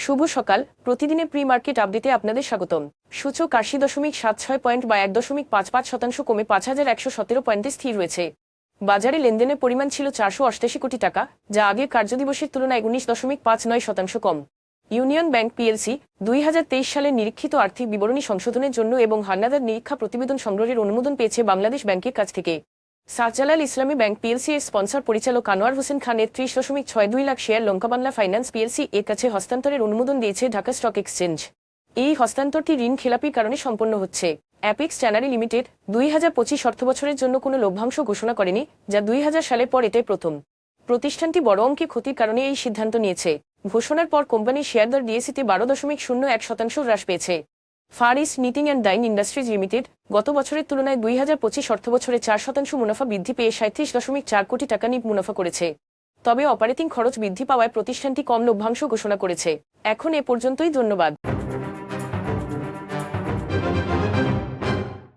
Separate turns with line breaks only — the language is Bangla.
শুভ সকাল। প্রতিদিনের প্রি মার্কেট আপডেটে আপনাদের স্বাগতম। সূচক ৮০.৭৬ পয়েন্ট বা ১.৫৫% কমে ৫,১১৭ পয়েন্টে স্থির রয়েছে। বাজারে লেনদেনের পরিমাণ ছিল ৪৮৮ কোটি টাকা, যা আগের কার্যদিবসের তুলনায় ১৯.৫৯% কম। ইউনিয়ন ব্যাংক পিএলসি ২০২৩ সালের নিরীক্ষিত আর্থিক বিবরণী সংশোধনের জন্য এবং হালনাদার নিরীক্ষা প্রতিবেদন সংগ্রহের অনুমোদন পেয়েছে বাংলাদেশ ব্যাংকের কাছ থেকে। শাহজালাল ইসলামী ব্যাংক পিএলসি এর স্পন্সর পরিচালক আনোয়ার হোসেন খানের ৩০.৬২ lakh share LankaBangla finance PLC এর কাছে হস্তান্তরের অনুমোদন দিয়েছে ঢাকা স্টক এক্সচেঞ্জ। এই হস্তান্তরটি ঋণ খেলাপির কারণে সম্পন্ন হচ্ছে। অ্যাপেক্স ট্যানারি লিমিটেড ২০২৫ অর্থবছরের জন্য কোনো লভ্যাংশ ঘোষণা করেনি, যা ২০০০ সালের পর এটাই প্রথম। প্রতিষ্ঠানটি বড় অঙ্কে ক্ষতির কারণে এই সিদ্ধান্ত নিয়েছে। ঘোষণার পর কোম্পানির শেয়ারদর ডিএসইতে ১২.০১% হ্রাস পেয়েছে। Far east knitting and dyeing industries limited গত বছরের তুলনায় ২০২৫ অর্থবছরে ৪% মুনাফা বৃদ্ধি পেয়ে ৩৭.৪ কোটি টাকা নিট মুনাফা করেছে। তবে অপারেটিং খরচ বৃদ্ধি পাওয়ায় প্রতিষ্ঠানটি কম লভ্যাংশ ঘোষণা করেছে। এখন এ পর্যন্তই। ধন্যবাদ।